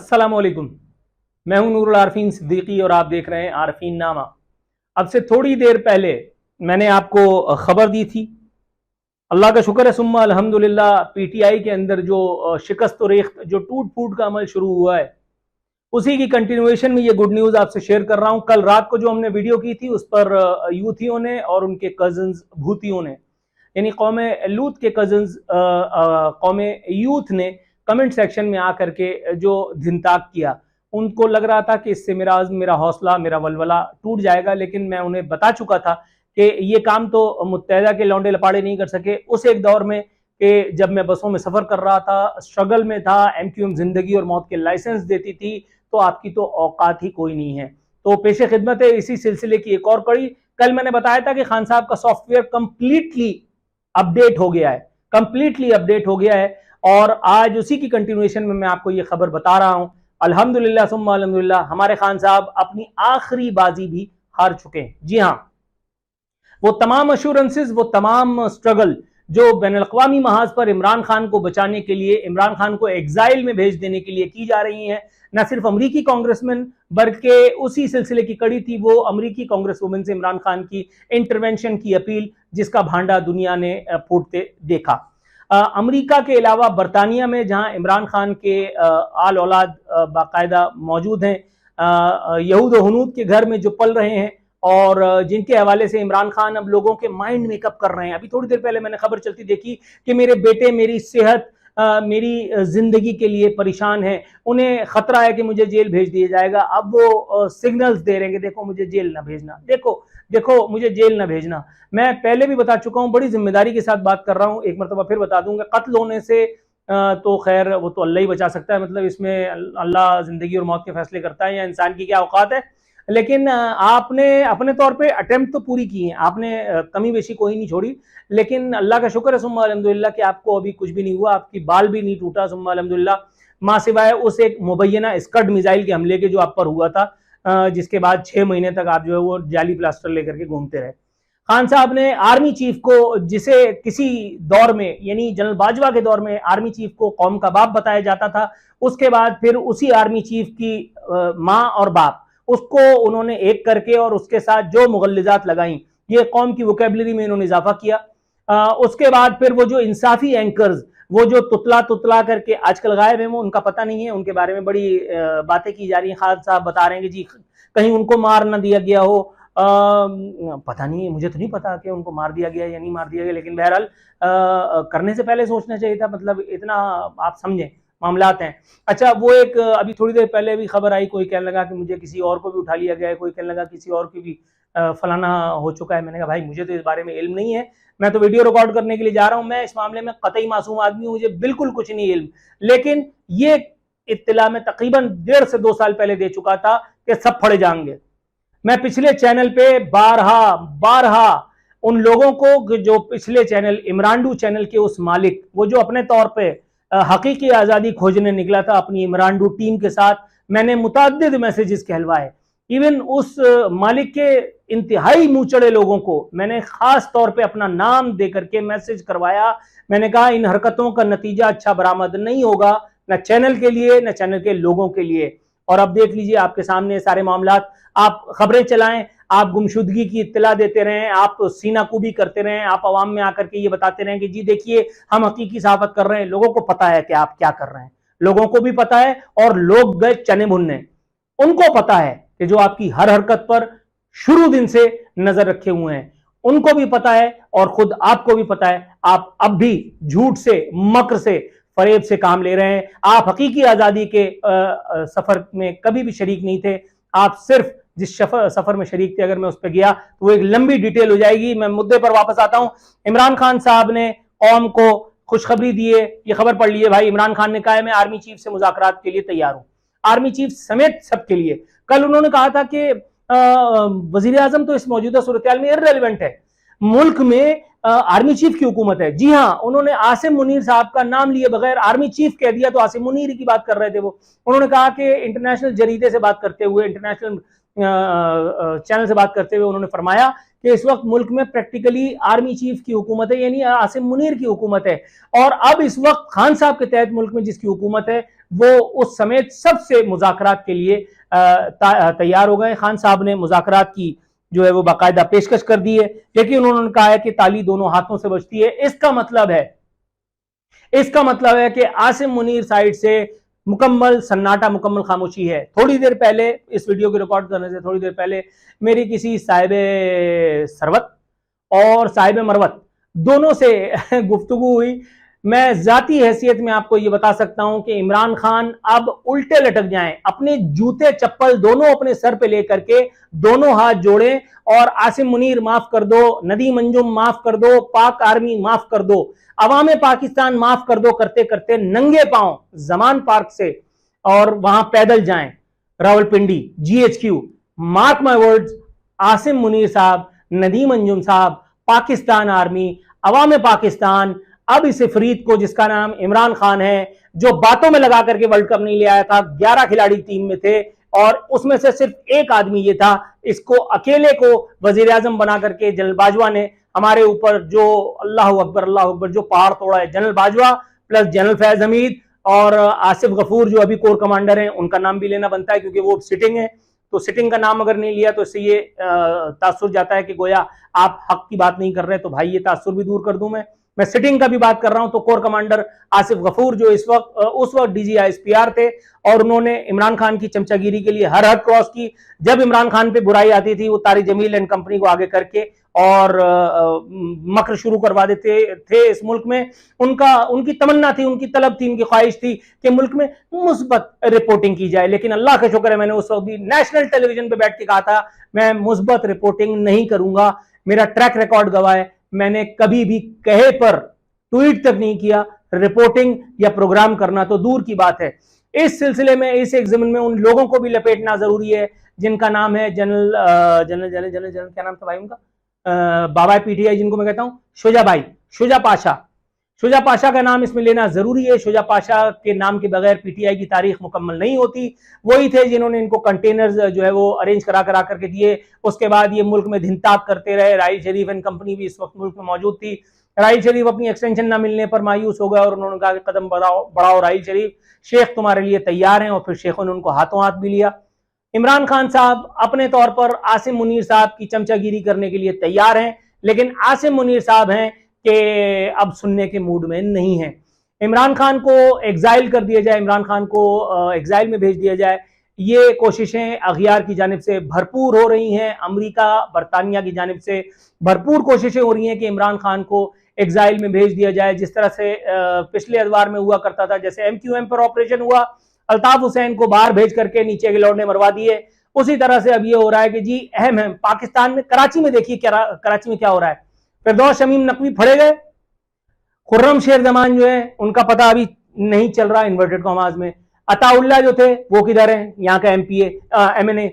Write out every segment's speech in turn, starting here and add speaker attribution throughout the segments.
Speaker 1: अस्सलामुअलैकुम। मैं हूं नूरुल आरफीन सिद्दीकी और आप देख रहे हैं आरफीन नामा। अब से थोड़ी देर पहले मैंने आपको खबर दी थी, अल्लाह का शुक्र है सुम्मा अल्हम्दुलिल्लाह, पीटीआई के अंदर जो शिकस्त और रेख्त, जो टूट फूट का अमल शुरू हुआ है, उसी की कंटिन्यूएशन में ये गुड न्यूज़ आपसे शेयर कर रहा हूं। कल रात को जो हमने वीडियो की थी उस पर यूथियों ने और उनके कजन्स भूतियों ने, यानी कौम लूत के कजन्स कौम यूथ ने कमेंट सेक्शन में आकर के जो धिनताक किया। उनको लग रहा था कि इससे मेरा हौसला, मेरा वलवला टूट जाएगा, लेकिन मैं उन्हें बता चुका था कि ये काम तो मुत्तहदा के लौंडे लपाड़े नहीं कर सके। उस एक दौर में कि जब मैं बसों में सफ़र कर रहा था, स्ट्रगल में था, एमक्यूएम जिंदगी और मौत के लाइसेंस देती थी, तो आपकी तो औकात ही कोई नहीं है। तो पेशे खिदमत है इसी सिलसिले की एक और कड़ी। कल मैंने बताया था कि खान साहब का सॉफ्टवेयर कंप्लीटली अपडेट हो गया है, कंप्लीटली अपडेट हो गया है, और आज उसी की कंटिन्यूएशन में मैं आपको ये खबर बता रहा हूं। अल्हम्दुलिल्लाह सुम्मा अल्हम्दुलिल्लाह, हमारे खान साहब अपनी आखिरी बाजी भी हार चुके हैं। जी हां, वो तमाम अश्योरेंसेस, वो तमाम स्ट्रगल जो बैनुल-अक़वामी महाज पर इमरान खान को बचाने के लिए, इमरान खान को एग्जाइल में भेज देने के लिए की जा रही हैं, न सिर्फ अमरीकी कांग्रेसमैन बल्कि उसी सिलसिले की कड़ी थी वो अमरीकी कांग्रेस वुमेन से इमरान खान की इंटरवेंशन की अपील, जिसका भांडा दुनिया ने फूटते देखा। अमेरिका के अलावा बरतानिया में, जहां इमरान खान के आल औलाद बाकायदा मौजूद हैं, यहूद और हनूद के घर में जो पल रहे हैं और जिनके हवाले से इमरान खान अब लोगों के माइंड मेकअप कर रहे हैं। अभी थोड़ी देर पहले मैंने खबर चलती देखी कि मेरे बेटे मेरी सेहत, मेरी जिंदगी के लिए परेशान है, उन्हें खतरा है कि मुझे जेल भेज दिया जाएगा। अब वो सिग्नल्स दे रहे हैं कि देखो मुझे जेल ना भेजना, देखो मुझे जेल ना भेजना। मैं पहले भी बता चुका हूं, बड़ी जिम्मेदारी के साथ बात कर रहा हूं, एक मरतबा फिर बता दूंगा। कत्ल होने से तो खैर वो तो अल्लाह ही बचा सकता है, मतलब इसमें अल्लाह जिंदगी और मौत के फैसले करता है, या इंसान की क्या औकात है। लेकिन आपने अपने तौर पे अटेम्प्ट तो पूरी की है, आपने कमी बेशी कोई नहीं छोड़ी, लेकिन अल्लाह का शुक्र है सुम्मा अल्हम्दुलिल्लाह कि आपको अभी कुछ भी नहीं हुआ, आपकी बाल भी नहीं टूटा सुम्मा अल्हम्दुलिल्लाह, माँ सिवाय उस एक मुबैना स्कड मिसाइल के हमले के जो आप पर हुआ था, जिसके बाद 6 महीने तक आप जो है वो जाली प्लास्टर लेकर के घूमते रहे। खान साहब ने आर्मी चीफ को, जिसे किसी दौर में यानी जनरल बाजवा के दौर में आर्मी चीफ को कौम का बाप बताया जाता था, उसके बाद फिर उसी आर्मी चीफ की माँ और बाप, उसको उन्होंने एक करके और उसके साथ जो मुगल्लिजात लगाई, ये कौम की वोकेबलरी में इन्होंने इजाफा किया। उसके बाद फिर वो जो इंसाफी एंकर्स, वो जो तुतला करके आजकल गायब है, वो उनका पता नहीं है, उनके बारे में बड़ी बातें की जा रही हैं। खान साहब बता रहे हैं कि जी कहीं उनको मार ना दिया गया हो, पता नहीं है, मुझे तो नहीं पता कि उनको मार दिया गया या नहीं मार दिया गया, लेकिन बहरहाल करने से पहले सोचना चाहिए था, मतलब इतना आप समझें मामलात हैं। अच्छा, वो एक अभी थोड़ी देर पहले भी खबर आई, कोई कहने लगा कि मुझे किसी और को भी उठा लिया गया है, कोई कहने लगा किसी और की भी फलाना हो चुका है। मैंने कहा भाई मुझे तो इस बारे में इल्म नहीं है, मैं तो वीडियो रिकॉर्ड करने के लिए जा रहा हूं, मैं इस मामले में कतई मासूम आदमी हूं, मुझे बिल्कुल कुछ नहीं इल्म। लेकिन ये इत्तला मैं तकरीबन 1.5 से 2 साल पहले दे चुका था कि सब फड़े जाएंगे। मैं पिछले चैनल पे बारहा उन लोगों को, जो पिछले चैनल इमरानडू चैनल के उस मालिक, वो जो अपने तौर पे हकीकी आज़ादी खोजने निकला था अपनी इमरानडू टीम के साथ, मैंने मुतअद्दिद मैसेजेस कहलवाए। इवन उस मालिक के इंतहाई मुंहचड़े लोगों को मैंने खास तौर पे अपना नाम दे करके मैसेज करवाया। मैंने कहा इन हरकतों का नतीजा अच्छा बरामद नहीं होगा, न चैनल के लिए न चैनल के लोगों के लिए। और अब देख लीजिए आपके सामने सारे मामलात, आप खबरें चलाएं, आप गुमशुदगी की इत्तला देते रहें, आप सीना कुबी करते रहें, आप अवाम में आकर के ये बताते रहें कि जी देखिए हम हकीकी सहाफत कर रहे हैं। लोगों को पता है कि आप क्या कर रहे हैं, लोगों को भी पता है, और लोग गए चने भुनने, उनको पता है कि जो आपकी हर हरकत पर शुरू दिन से नजर रखे हुए हैं, उनको भी पता है, और खुद आपको भी पता है। आप अब भी झूठ से, मक्र से, फरेब से काम ले रहे हैं। आप हकीकी आजादी के सफर में कभी भी शरीक नहीं थे। आप सिर्फ जिस सफर में शरीक थे, अगर मैं उस पर गया तो वो एक लंबी डिटेल हो जाएगी। मैं मुद्दे पर वापस आता हूं। इमरान खान साहब ने कौम को खुशखबरी दी है, ये खबर पढ़ लीजिए भाई। इमरान खान ने कहा है मैं आर्मी चीफ से मुज़ाकरात के लिए तैयार हूं, आर्मी चीफ समेत सबके लिए। कल उन्होंने कहा था कि वजीर आजम तो इस मौजूदा सूरत में इर्रेलेवेंट है, मुल्क में आर्मी चीफ की हुकूमत है। जी हां, उन्होंने आसिम मुनीर साहब का नाम लिए बगैर आर्मी चीफ कह दिया, तो आसिम मुनीर की बात कर रहे थे वो। उन्होंने कहा कि इंटरनेशनल जरीदे से बात करते हुए, इंटरनेशनल चैनल से बात करते हुए उन्होंने फरमाया कि इस वक्त मुल्क में प्रैक्टिकली आर्मी चीफ की हुकूमत है, यानी आसिम मुनीर की हुकूमत है। और अब इस वक्त खान साहब के तहत मुल्क में जिसकी हुकूमत है वो उस समेत सबसे मुज़ाकरात के लिए तैयार हो गए। खान साहब ने मुज़ाकरात की जो है वो बाकायदा पेशकश कर दी है, लेकिन उन्होंने कहा है कि ताली दोनों हाथों से बजती है। इसका मतलब है कि आसिम मुनीर साइड से मुकम्मल सन्नाटा, मुकम्मल खामोशी है। थोड़ी देर पहले, इस वीडियो को रिकॉर्ड करने से थोड़ी देर पहले, मेरी किसी साहिब सरवत और साहिब मरवत दोनों से गुफ्तगू हुई। मैं जाती हैसियत में आपको यह बता सकता हूं कि इमरान खान अब उल्टे लटक जाएं, अपने जूते चप्पल दोनों अपने सर पे लेकर के दोनों हाथ जोड़ें और आसिम मुनीर माफ कर दो, नदीम अंजुम माफ कर दो, पाक आर्मी माफ कर दो, अवाम पाकिस्तान माफ कर दो करते करते नंगे पांव जमान पार्क से और वहां पैदल जाएं Rawalpindi GHQ। Mark my words, Asim Munir साहब, नदीम अंजुम साहब, पाकिस्तान आर्मी, अवाम पाकिस्तान अब इस इफरीत को जिसका नाम इमरान खान है, जो बातों में लगा करके वर्ल्ड कप नहीं ले आया था, 11 खिलाड़ी टीम में थे और उसमें से सिर्फ एक आदमी ये था, इसको अकेले को वजीर आजम बना करके जनरल बाजवा ने हमारे ऊपर जो अल्लाह अकबर जो पहाड़ तोड़ा है। General Bajwa plus general Faiz Hamid और आसिफ गफूर जो अभी कोर कमांडर हैं, उनका नाम भी लेना बनता है क्योंकि वो सिटिंग है। तो सिटिंग का नाम अगर नहीं लिया तो इससे ये तासुर जाता है कि गोया आप हक की बात नहीं कर रहे। तो भाई ये तासुर भी दूर कर दूं मैं सिटिंग का भी बात कर रहा हूं। तो कोर कमांडर आसिफ गफूर जो उस वक्त DGISPR थे और उन्होंने इमरान खान की चमचागिरी के लिए हर हद क्रॉस की। जब इमरान खान पे बुराई आती थी, वो तारिक जमील एंड कंपनी को आगे करके और मक्र शुरू करवा देते थे इस मुल्क में। उनकी तमन्ना थी, उनकी तलब थी, उनकी ख्वाहिश थी कि मुल्क में मुस्बत रिपोर्टिंग की जाए। लेकिन अल्लाह का शुक्र है, मैंने उस वक्त भी नेशनल टेलीविजन पे बैठ के कहा था मैं मुस्बत रिपोर्टिंग नहीं करूंगा। मेरा ट्रैक रिकॉर्ड गवाह है, मैंने कभी भी कहे पर ट्वीट तक नहीं किया। रिपोर्टिंग या प्रोग्राम करना तो दूर की बात है। इस सिलसिले में, इस एग्जामिन में उन लोगों को भी लपेटना जरूरी है जिनका नाम है जनरल क्या नाम था भाई उनका, बाबा PTI, जिनको मैं कहता हूं शुजा पाशा का नाम इसमें लेना जरूरी है। शुजा पाशा के नाम के बगैर PTI की तारीख मुकम्मल नहीं होती। वही थे जिन्होंने इनको कंटेनर्स जो है वो अरेंज करा करके दिए। उसके बाद ये मुल्क में धिनताप करते रहे। राहिल शरीफ एंड कंपनी भी इस वक्त मुल्क में मौजूद थी। राहिल शरीफ अपनी एक्सटेंशन ना मिलने पर मायूस हो गए और उन्होंने कहा कि कदम बढ़ाओ राहिल शरीफ, शेख तुम्हारे लिए तैयार हैं। और फिर शेखों ने उनको हाथों हाथ भी लिया। इमरान खान साहब अपने तौर पर आसिम मुनीर साहब की चमचागिरी करने के लिए तैयार हैं, लेकिन आसिम मुनीर साहब हैं कि अब सुनने के मूड में नहीं है। इमरान खान को एग्जाइल कर दिया जाए, इमरान खान को एग्जाइल में भेज दिया जाए, ये कोशिशें अखियार की जानिब से भरपूर हो रही हैं। अमेरिका, बरतानिया की जानिब से भरपूर कोशिशें हो रही हैं कि इमरान खान को एग्जाइल में भेज दिया जाए, जिस तरह से पिछले अदवार में हुआ करता था। जैसे MQM पर ऑपरेशन हुआ, अल्ताफ हुसैन को बाहर भेज करके नीचे के लौड़ने मरवा दिए, उसी तरह से अब ये हो रहा है कि जी अहम है पाकिस्तान में, कराची में देखिए कराची में क्या हो रहा है। फिरदौस शमीम नकवी फड़े गए, खुर्रम शेर जमान जो है उनका पता अभी नहीं चल रहा इन्वर्टेड कॉमास में। अताउल्ला जो थे वो किधर है, यहाँ का MPA MNA।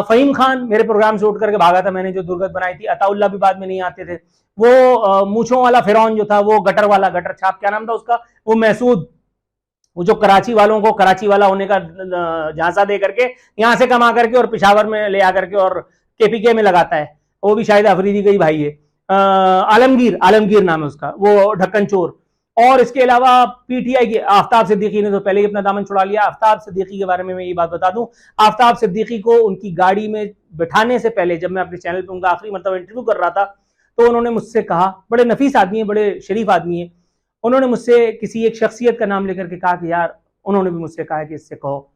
Speaker 1: फहीम खान मेरे प्रोग्राम से उठ करके भागा था, मैंने जो दुर्गत बनाई थी। अताउल्ला भी बाद में नहीं आते थे। वो मूछों वाला फिरौन जो था, वो गटर छाप क्या नाम था उसका, वो महसूद, वो जो कराची वालों को कराची वाला होने का झांसा दे करके यहां से कमा करके और पिशावर में ले आकर के और KPK में लगाता है, वो भी शायद अफरीदी का ही भाई है। आलमगीर नाम है उसका, वो ढक्कन चोर। और इसके अलावा PTI के आफ्ताब सिद्दीकी ने तो पहले ही अपना दामन छुड़ा लिया। आफ्ताब सिद्दीकी के बारे में मैं ये बात बता दूं, आफ्ताब सिद्दीकी को उनकी गाड़ी में बिठाने से पहले, जब मैं अपने चैनल पर उनका आखिरी मतलब इंटरव्यू कर रहा था, तो उन्होंने मुझसे कहा, बड़े नफीस आदमी है, बड़े शरीफ आदमी है, उन्होंने मुझसे किसी एक शख्सियत का नाम लेकर के कहा कि यार, उन्होंने भी मुझसे कहा कि इससे कहो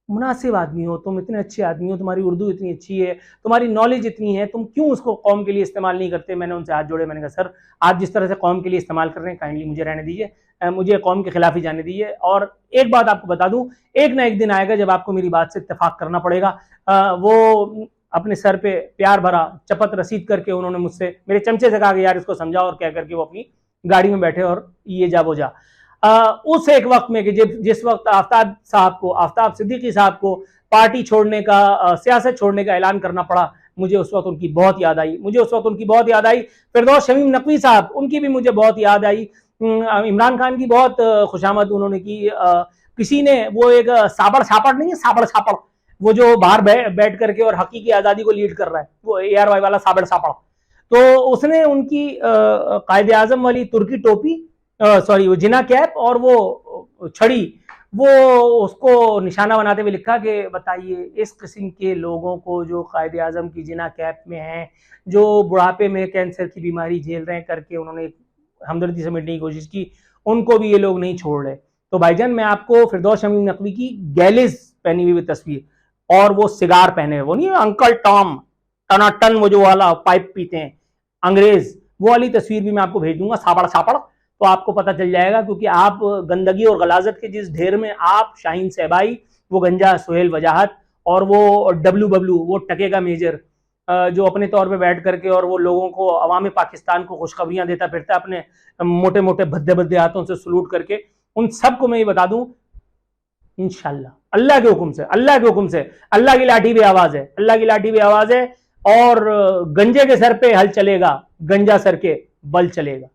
Speaker 1: मुनासिब आदमी हो तुम, इतने अच्छे आदमी हो, तुम्हारी उर्दू इतनी अच्छी है, तुम्हारी नॉलेज इतनी है, तुम क्यों उसको कौम के लिए इस्तेमाल नहीं करते। मैंने उनसे हाथ जोड़े, मैंने कहा सर आप जिस तरह से कौम के लिए इस्तेमाल कर रहे हैं, काइंडली मुझे रहने दीजिए, मुझे कौम के खिलाफ ही जाने दीजिए। और एक बात आपको बता दूं, एक ना एक दिन आएगा जब आपको मेरी बात से इत्तेफाक करना पड़ेगा। वो अपने सर पे प्यार भरा चपत रसीद करके उन्होंने मुझसे, मेरे चमचे से कहा कि यार इसको समझाओ, और कह करके वो अपनी गाड़ी में बैठे और ये जा वो जा। उस एक वक्त में कि जिस वक्त आफ्ताब सिद्दीकी साहब को पार्टी छोड़ने का, सियासत छोड़ने का ऐलान करना पड़ा, मुझे उस वक्त उनकी बहुत याद आई। फिरदौस शमीम नकवी साहब, उनकी भी मुझे बहुत याद आई। इमरान खान की बहुत खुशामद उन्होंने की। किसी ने, वो एक साबड़ छापड़ नहीं है, साबड़ छापड़, वो जो बाहर बैठ करके और हकीकी आज़ादी को लीड कर रहा है, वो ARY वाला साबड़ छापड़, तो उसने उनकी कायदे आजम वाली तुर्की टोपी, सॉरी वो जिना कैप और वो छड़ी, वो उसको निशाना बनाते हुए लिखा कि बताइए इस किस्म के लोगों को जो कायदे आजम की जिना कैप में हैं, जो बुढ़ापे में कैंसर की बीमारी झेल रहे हैं करके उन्होंने हमदर्दी से मिटने की कोशिश की, उनको भी ये लोग नहीं छोड़ रहे। तो भाईजान मैं आपको फिरदौस शमीम नकवी की गैलिस पहनी हुई तस्वीर और वो सिगार पहने हुए, वो नहीं अंकल टॉम टनाटन वो जो वाला पाइप पीते हैं अंग्रेज, वो वाली तस्वीर भी मैं आपको भेज दूंगा सापड़ सापड़, तो आपको पता चल जाएगा। क्योंकि आप गंदगी और गलाजत के जिस ढेर में आप शाहीन सहबाई, वो गंजा सुहेल वजाहत और वो डब्लू बबलू वो टके का मेजर जो अपने तौर पे बैठ करके और वो लोगों को अवाम पाकिस्तान को खुशखबरियां देता फिरता अपने मोटे मोटे भद्दे भद्दे हाथों से सलूट करके, उन सबको मैं ये बता दूं इंशाल्लाह अल्लाह के हुक्म से, अल्लाह के हुक्म से, अल्लाह की लाठी भी आवाज है, अल्लाह की लाठी भी आवाज है और गंजे के सर पे हल चलेगा, गंजा सर के बल चलेगा।